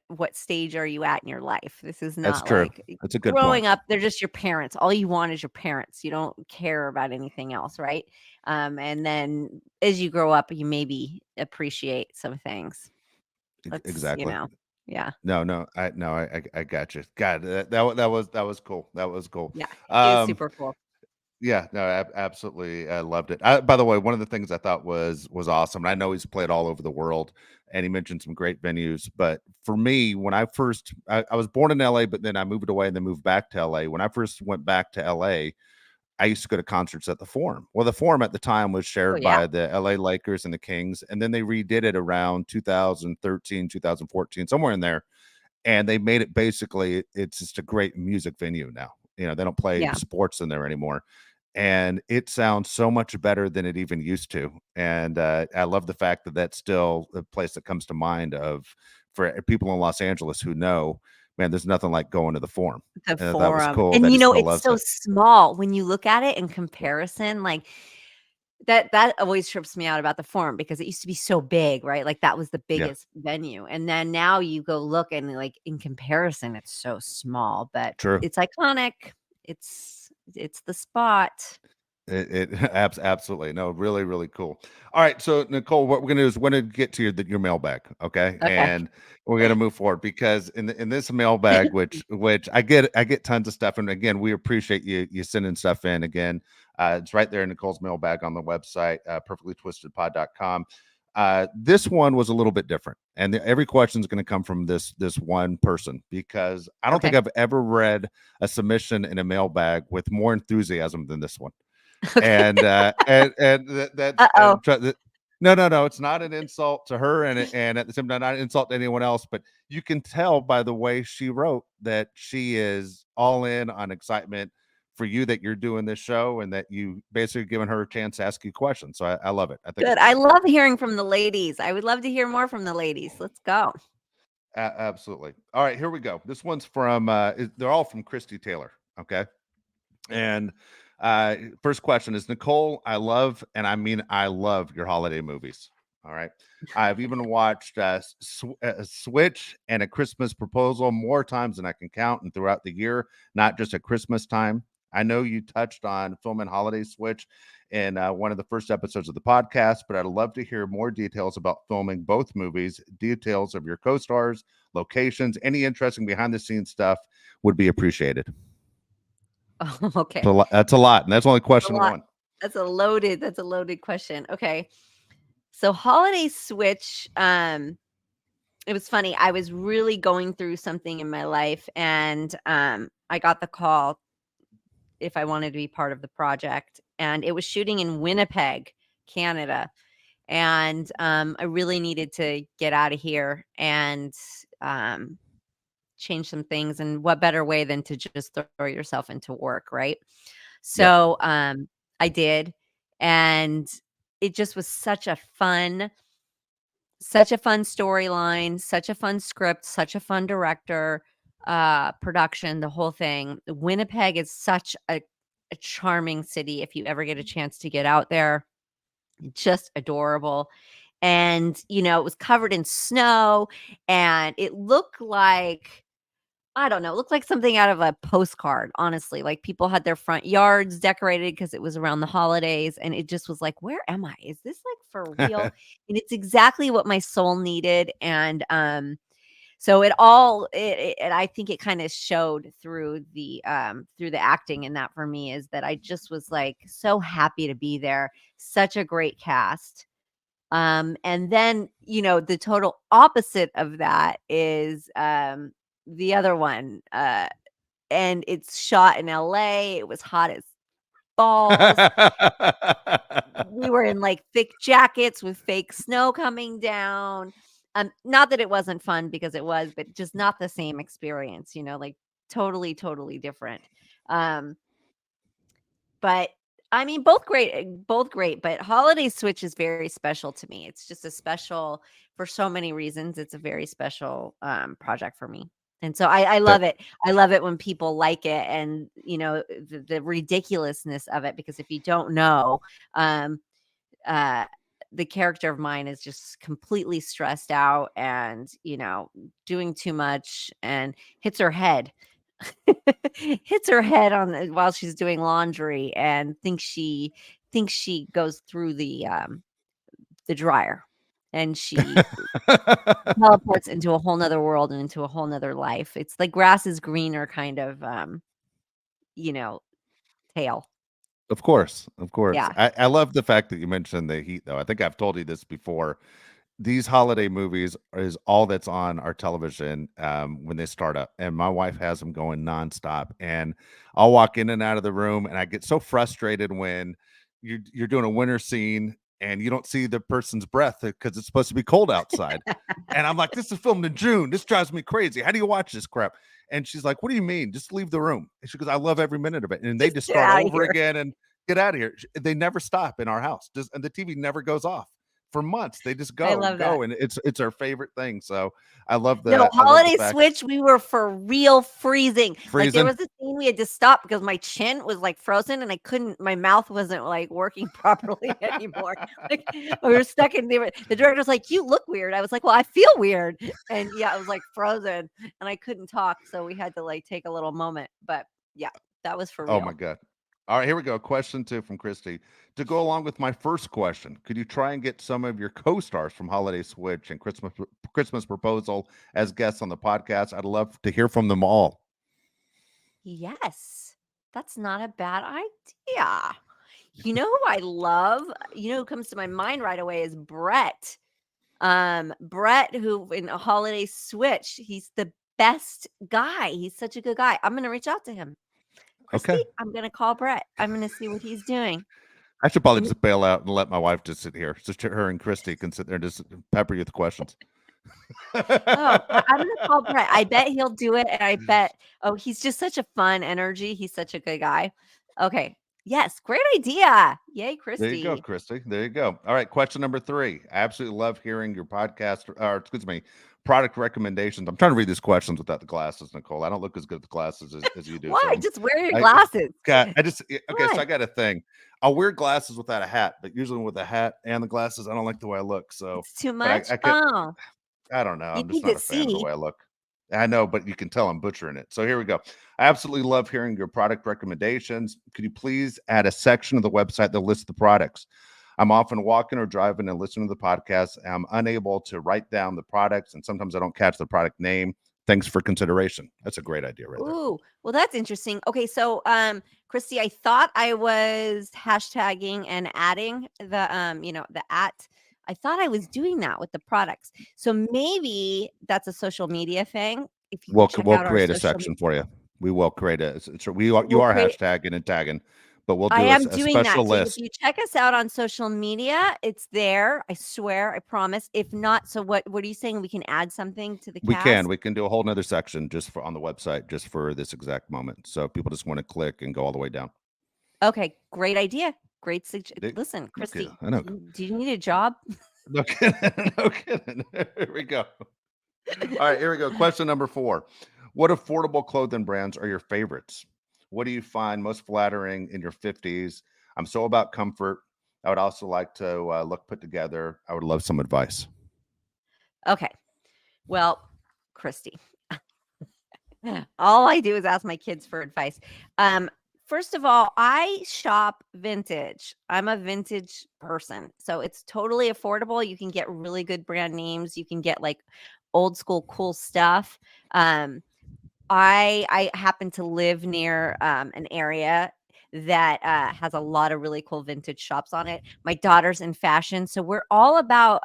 what stage are you at in your life? This is That's not true. like That's a good growing point. up, they're just your parents. All you want is your parents. You don't care about anything else, right? And then as you grow up, you maybe appreciate some things. Exactly. Yeah. I got you. God, that was cool. That was cool. Yeah. He is Um, super cool. Yeah, no, absolutely, I loved it. By the way, one of the things I thought was awesome, and I know he's played all over the world, and he mentioned some great venues. But for me, when I was born in LA, but then I moved away and then moved back to LA. When I first went back to LA, I used to go to concerts at the Forum. Well, the Forum at the time was Oh, shared yeah. by the LA Lakers and the Kings, and then they redid it around 2013, 2014, somewhere in there, and they made it basically, it's just a great music venue now. They don't play Yeah. sports in there anymore, and it sounds so much better than it even used to. And I love the fact that that's still a place that comes to mind of, for people in Los Angeles who know, man, there's nothing like going to the Forum. The And that was Forum. cool And, that he still it's loves so it. small when you look at it in comparison, like, that always trips me out about the Forum, because it used to be so big, right? Like, that was the Yeah, biggest venue, and then now you go look and, like, in comparison, it's so small, but true. it's iconic. It's the spot. Absolutely, no, really really cool. All right, so Nicole, what we're gonna do is we're gonna get to your mailbag, okay? Okay. And we're gonna move forward, because in this mailbag, which I get tons of stuff, and again, we appreciate you sending stuff in. Again, it's right there in Nicole's mailbag on the website, perfectlytwistedpod.com. This one was a little bit different, and every question is going to come from this one person, because I don't think Okay. I've ever read a submission in a mailbag with more enthusiasm than this one. Okay. That's Uh-oh. no, it's not an insult to her, and at the same time, not an insult to anyone else, but you can tell by the way she wrote that she is all in on excitement for you that you're doing this show and that you basically given her a chance to ask you questions. So I love it. I think Good. I love hearing from the ladies. I would love to hear more from the ladies. Let's go. Absolutely. All right, here we go. This one's from they're all from Christy Taylor. Okay. And first question is, Nicole, I love your holiday movies. All right. I've even watched Switch and A Christmas Proposal more times than I can count, and throughout the year, not just at Christmas time. I know you touched on Film and Holiday Switch in one of the first episodes of the podcast, but I'd love to hear more details about filming both movies, details of your co-stars, locations, any interesting behind the scenes stuff would be appreciated. Oh, okay. That's a lot. And that's only question one. That's a loaded question. Okay. So Holiday Switch, it was funny. I was really going through something in my life, and I got the call if I wanted to be part of the project. And it was shooting in Winnipeg, Canada. And I really needed to get out of here and change some things. And what better way than to just throw yourself into work, right? So I did. And it just was such a fun storyline, such a fun script, such a fun director, production, the whole thing. Winnipeg is such a charming city. If you ever get a chance to get out there, just adorable. And, it was covered in snow, and it looked like, I don't know, it looked like something out of a postcard, honestly. Like, people had their front yards decorated because it was around the holidays, and it just was like, where am I? Is this like for real? And it's exactly what my soul needed. And so I think it kind of showed through the acting in that for me, is that I just was like so happy to be there. Such a great cast. And then, the total opposite of that is the other one. And it's shot in LA. It was hot as balls. We were in like thick jackets with fake snow coming down. Not that it wasn't fun, because it was, but just not the same experience, like totally, totally different. But I mean, both great, but Holiday Switch is very special to me. It's just for so many reasons. It's a very special project for me. And so I love it. I love it when people like it, and the ridiculousness of it, because if you don't know, the character of mine is just completely stressed out and, doing too much, and hits her head while she's doing laundry, and thinks she goes through the dryer, and she teleports into a whole nother world and into a whole nother life. It's like grass is greener kind of tale. Of course. Yeah. I love the fact that you mentioned the heat, though. I think I've told you this before. These holiday movies is all that's on our television when they start up, and my wife has them going nonstop. And I'll walk in and out of the room, and I get so frustrated when you're doing a winter scene and you don't see the person's breath because it's supposed to be cold outside. And I'm like, this is filmed in June. This drives me crazy. How do you watch this crap? And she's like, what do you mean? Just leave the room. And she goes, I love every minute of it. And they just start over again and get out of here. They never stop in our house. And the TV never goes off. For months, they just go and go, and it's our favorite thing. So I love that. No, Holiday Switch, we were for real freezing. Like, there was a scene we had to stop because my chin was like frozen, and my mouth wasn't like working properly anymore. Like, we were stuck in the director's like, you look weird. I was like, well, I feel weird. And yeah, I was like frozen, and I couldn't talk. So we had to like take a little moment. But yeah, that was for real. Oh my God. All right, here we go. Question 2 from Christy. To go along with my first question, could you try and get some of your co-stars from Holiday Switch and Christmas Proposal as guests on the podcast? I'd love to hear from them all. Yes, that's not a bad idea. You know who I love? Who comes to my mind right away is Brett. Brett, who in a Holiday Switch, he's the best guy. He's such a good guy. I'm going to reach out to him. Christy, okay. I'm going to call Brett. I'm going to see what he's doing. I should probably just bail out and let my wife just sit here. So her and Christy can sit there and just pepper you with questions. I'm gonna call Brett. I bet he'll do it, and I bet he's just such a fun energy. He's such a good guy. Okay. Yes, great idea. Yay, There you go, Christy. Christy. There you go. All right, question number 3. I absolutely love hearing your podcast, or excuse me, product recommendations. I'm trying to read these questions without the glasses, Nicole. I don't look as good with the glasses as you do. Why? So Just wear your I glasses. okay. So on. I got a thing. I'll wear glasses without a hat, but usually with the hat and the glasses, I don't like the way I look. So, It's too but much. I could. Oh, I don't know. you I'm just need not to a fan of the see. way I look. I know, but you can tell I'm butchering it. So here we go. I absolutely love hearing your product recommendations. Could you please add a section of the website that lists the products? I'm often walking or driving and listening to the podcast. And I'm unable to write down the products, and sometimes I don't catch the product name. Thanks for consideration. That's a great idea right there. Ooh, well, that's interesting. Okay, so Christy, I thought I was hashtagging and adding the the at. I thought I was doing that with the products. So maybe that's a social media thing. If you We'll check we'll out our create a social section for you. We will create a. So you we'll are create hashtagging and tagging, but we'll I do am a doing special that. So if list. you check us out on social media, it's there. I swear, I promise. If not, so what are you saying? We can add something to the cast? We can do a whole nother section just for on the website, just for this exact moment. So people just want to click and go all the way down. Okay, great idea. Great They- Listen, Okay, Christy, I know. do you need a job? No kidding. No kidding. Here we go. All right, here we go. Question number 4. What affordable clothing brands are your favorites? What do you find most flattering in your 50s? I'm so about comfort. I would also like to look put together. I would love some advice. Okay. Well, Christy, all I do is ask my kids for advice. First of all, I shop vintage. I'm a vintage person. So it's totally affordable. You can get really good brand names. You can get like old school cool stuff. I happen to live near an area that has a lot of really cool vintage shops on it. My daughter's in fashion, so we are all about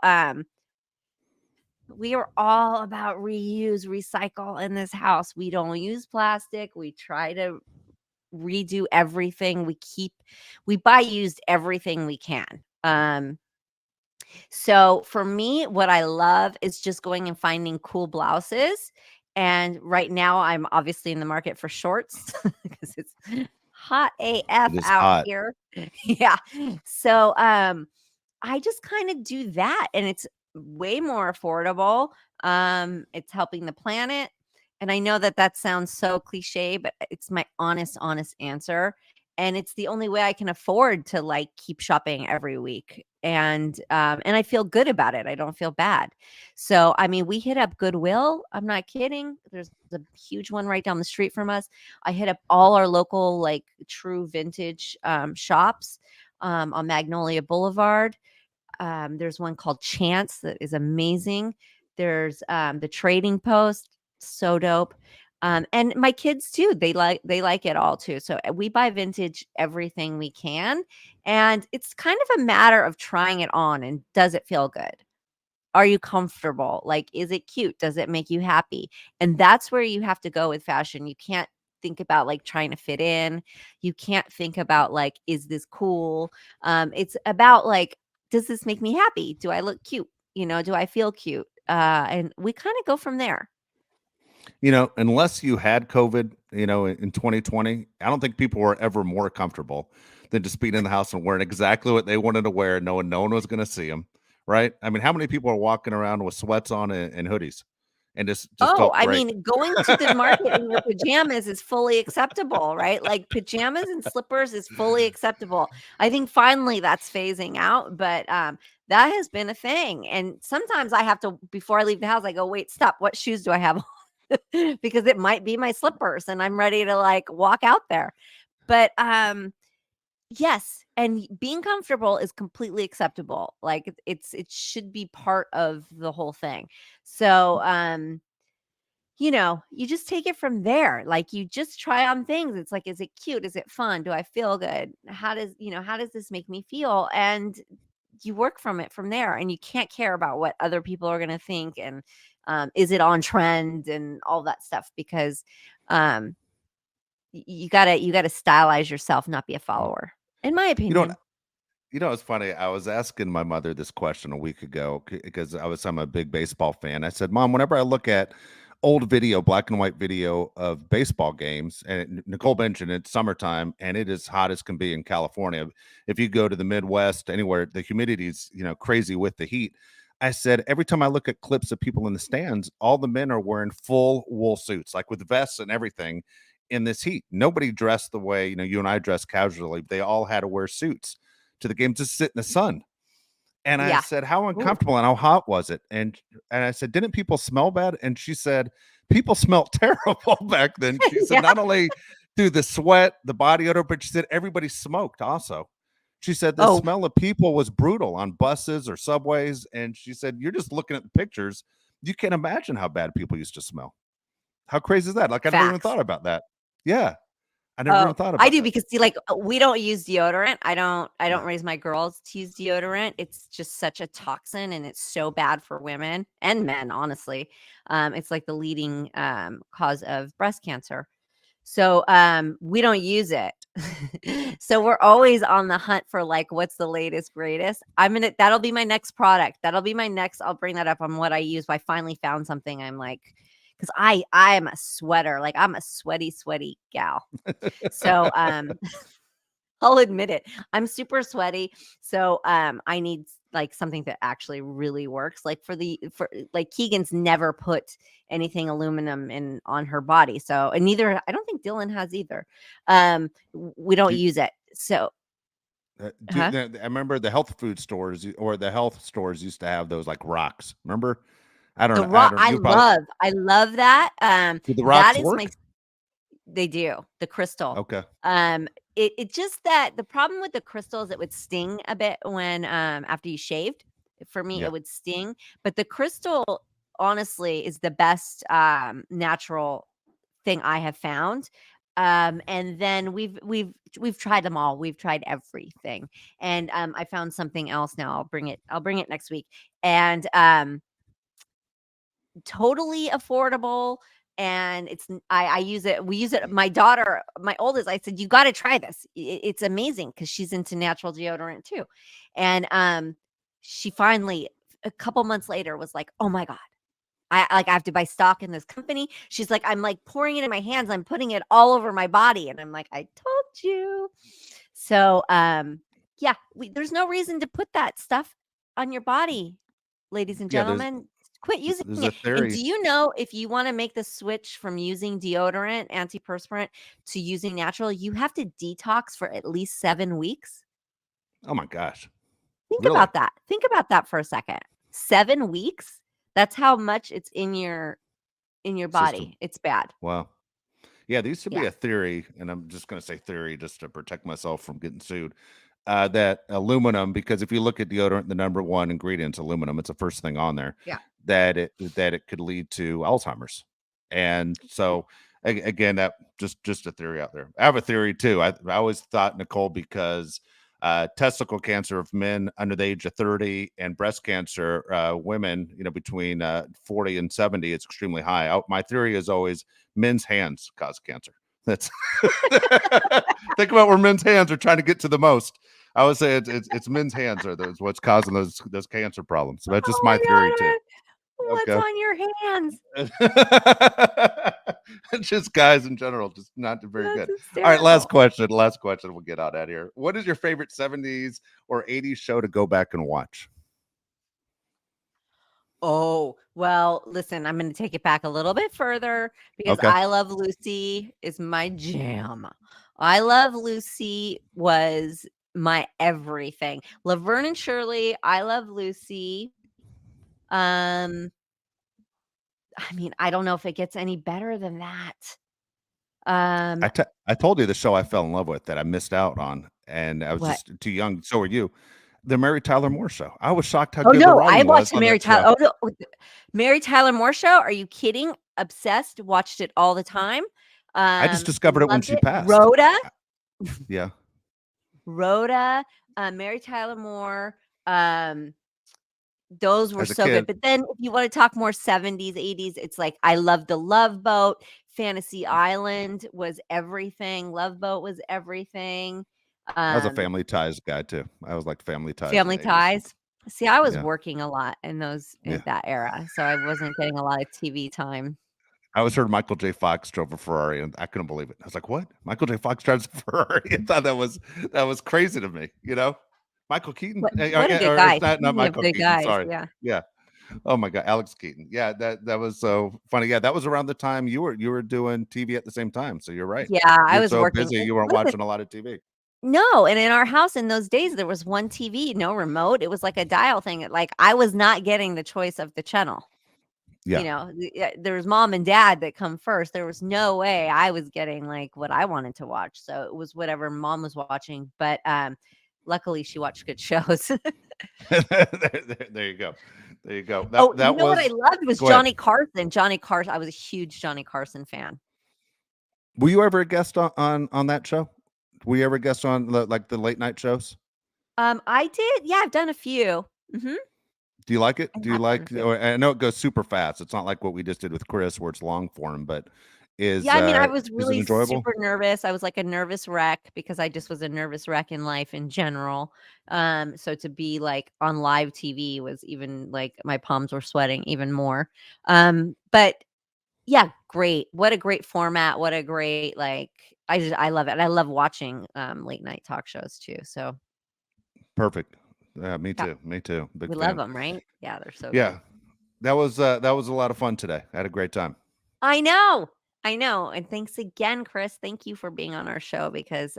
reuse, recycle in this house. We don't use plastic. We try to redo everything. We buy used everything we can. So for me, what I love is just going and finding cool blouses. And right now I'm obviously in the market for shorts because it's hot AF It is out hot. here. Yeah. So I just kind of do that, and it's way more affordable. It's helping the planet. And I know that that sounds so cliche, but it's my honest answer. And it's the only way I can afford to like keep shopping every week. And I feel good about it. I don't feel bad. So I mean, we hit up Goodwill. I'm not kidding. There's a huge one right down the street from us. I hit up all our local like true vintage shops on Magnolia Boulevard. There's one called Chance that is amazing. There's the Trading Post, so dope. And my kids too, they like it all too. So we buy vintage everything we can, and it's kind of a matter of trying it on and does it feel good? Are you comfortable? Like, is it cute? Does it make you happy? And that's where you have to go with fashion. You can't think about like trying to fit in. You can't think about like, is this cool? It's about like, does this make me happy? Do I look cute? Do I feel cute? And we kind of go from there. Unless you had COVID, in 2020, I don't think people were ever more comfortable than just being in the house and wearing exactly what they wanted to wear, knowing no one was going to see them. Right? I mean, how many people are walking around with sweats on and hoodies and just Oh, felt I great? mean, going to the market in your pajamas is fully acceptable, right? Like pajamas and slippers is fully acceptable. I think finally that's phasing out, but that has been a thing. And sometimes I have to, before I leave the house, I go, wait, stop. What shoes do I have on? Because it might be my slippers and I'm ready to like walk out there. But yes, and being comfortable is completely acceptable. Like it should be part of the whole thing. So you just take it from there. Like you just try on things. It's like, is it cute? Is it fun? Do I feel good? How does this make me feel? And you work from it from there. And you can't care about what other people are going to think. And is it on trend and all that stuff? Because you gotta stylize yourself, not be a follower, in my You know what? opinion. You know, it's funny. I was asking my mother this question a week ago because I'm a big baseball fan. I said, "Mom, whenever I look at old video, black and white video of baseball games, and Nicole mentioned it's summertime and it is hot as can be in California. If you go to the Midwest, anywhere, the humidity's crazy with the heat." I said, every time I look at clips of people in the stands, all the men are wearing full wool suits, like with vests and everything in this heat. Nobody dressed the way you and I dress casually. They all had to wear suits to the game to sit in the sun. And I Yeah. said, how Ooh. uncomfortable and how hot was it? And I said, didn't people smell bad? And she said, people smelled terrible back then. She said, Yeah. not only through the sweat, the body odor, but she said everybody smoked also. She said the Oh, smell of people was brutal on buses or subways. And she said, you're just looking at the pictures. You can't imagine how bad people used to smell. How crazy is that? Like, I never even facts. thought about that. Yeah. I never even Oh, thought I about do that. because see, like we don't use deodorant. I don't Yeah. raise my girls to use deodorant. It's just such a toxin and it's so bad for women and men, honestly. It's like the leading cause of breast cancer. So we don't use it. So we're always on the hunt for like what's the latest greatest. That'll be my next product. That'll be my next, I'll bring that up on what I use. I finally found something I'm like, because I'm a sweater, like I'm a sweaty gal. So I'll admit it. I'm super sweaty. So I need like something that actually really works. Like for like Keegan's never put anything aluminum in on her body. So and neither I don't think Dylan has either. We don't Do, use it. So huh? I remember the health food stores or the health stores used to have those like rocks. Remember? I don't The know. I rock don't. You probably I love that. do the That rocks is my work? They do, the crystal. Okay. It just that the problem with the crystal is it would sting a bit when after you shaved. For me, Yeah. it would sting, but the crystal honestly is the best natural thing I have found. And then we've tried them all. We've tried everything. And I found something else now. I'll bring it next week. And totally affordable and I use it, we use it, my daughter, my oldest, I said you got to try this, it's amazing because she's into natural deodorant too. And she finally a couple months later was like, oh my god, I have to buy stock in this company. She's like, I'm like pouring it in my hands, I'm putting it all over my body, and I'm like, I told you. So yeah, there's no reason to put that stuff on your body, ladies and Yeah. There's gentlemen. Quit using there's a it. And do theory. you know if you want to make the switch from using deodorant, antiperspirant, to using natural, you have to detox for at least 7 weeks? Oh my gosh. Think Really? about that. Think about that for a second. 7 weeks? That's how much it's in your System. body. It's bad. Wow. Yeah, there used to be Yeah. a theory, and I'm just going to say theory just to protect myself from getting sued. That aluminum, because if you look at deodorant, the number one ingredient is aluminum. It's the first thing on there. Yeah. That it could lead to Alzheimer's, and so again, that just a theory out there. I have a theory too. I always thought, Nicole, because testicle cancer of men under the age of 30 and breast cancer women between 40 and 70, it's extremely high. My theory is always men's hands cause cancer. That's think about where men's hands are trying to get to the most. I would say it's men's hands are what's causing those cancer problems. So that's just Oh my my theory too. god. What's Okay. on your hands? Just guys in general, just not very That's good. All right, hysterical. last question, we'll get out of here. What is your favorite 70s or 80s show to go back and watch? Oh, well, listen, I'm going to take it back a little bit further because Okay. I Love Lucy is my jam. I Love Lucy was my everything. Laverne and Shirley, I Love Lucy. I mean, I don't know if it gets any better than that. I told you the show I fell in love with that I missed out on, and I was What? just too young. So are you. The Mary Tyler Moore Show. I was shocked how Oh good the no, I writing was watched the on Mary that show. Tyler. Oh no, Mary Tyler Moore Show. Are you kidding? Obsessed. Watched it all the time. I just discovered it when Loved she it. passed. Rhoda. Yeah. Rhoda, Mary Tyler Moore, those were As a so good. kid, But then if you want to talk more 70s, 80s, it's like I love the Love Boat. Fantasy Island was everything. Love Boat was everything. I was a Um, Family Ties guy too. I was like Family Ties in Family the 80s. Ties. See, I was Yeah. working a lot in Yeah. that era, so I wasn't getting a lot of TV time. I always heard Michael J. Fox drove a Ferrari, and I couldn't believe it. I was like, "What? Michael J. Fox drives a Ferrari?" I thought that was crazy to me. Michael Keaton, What a good or guy. it's not Speaking of Michael good Keaton. guys, Sorry. yeah. Yeah. Oh my God, Alex Keaton. Yeah, that was so funny. Yeah, that was around the time you were doing TV at the same time. So you're right. Yeah, I You're was so working. busy, And you weren't listen, watching a lot of TV. no, and in our house in those days, there was one TV, no remote. It was like a dial thing. Like I was not getting the choice of the channel. Yeah. There was mom and dad that come first. There was no way I was getting like what I wanted to watch. So it was whatever mom was watching. But luckily she watched good shows. There you go. There you go. Oh, you That know what I was loved was Go ahead. Johnny Carson. Johnny Carson. I was a huge Johnny Carson fan. Were you ever a guest on that show? Were you ever a guest on the late night shows? I did. Yeah, I've done a few. Hmm. Do you like it? I Do you have done a like? few. Or I know it goes super fast. It's not like what we just did with Chris, where it's long form. But Yeah, I mean, I was is it really enjoyable? super nervous. I was like a nervous wreck because I just was a nervous wreck in life in general. So to be like on live TV was even like my palms were sweating even more. But yeah, great. What a great format. What a great I love it. And I love watching late night talk shows too. So Perfect. Yeah, me yeah, too. Me too. Big we love fan. them, right? Yeah, they're so good. Yeah, that was a lot of fun today. I had a great time. I know. I know. And thanks again, Chris. Thank you for being on our show because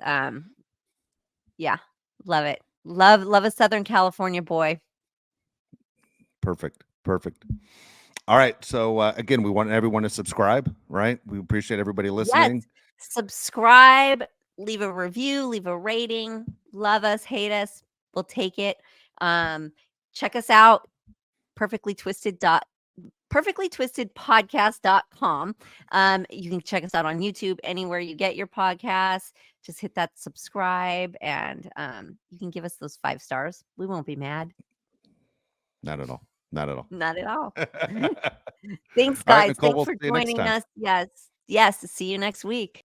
yeah, love it. Love a Southern California boy. Perfect. Perfect. All right. So again, we want everyone to subscribe, right? We appreciate everybody Yes. listening. Subscribe, leave a review, leave a rating. Love us, hate us. We'll take it. Check us out, perfectlytwistedpodcast.com. You can check us out on YouTube, anywhere you get your podcasts. Just hit that subscribe and you can give us those 5 stars. We won't be mad. Not at all. Not at all. Not at all. All Thanks, right, guys. Nicole, Thanks we'll for see you next joining time. us. Yes. See you next week.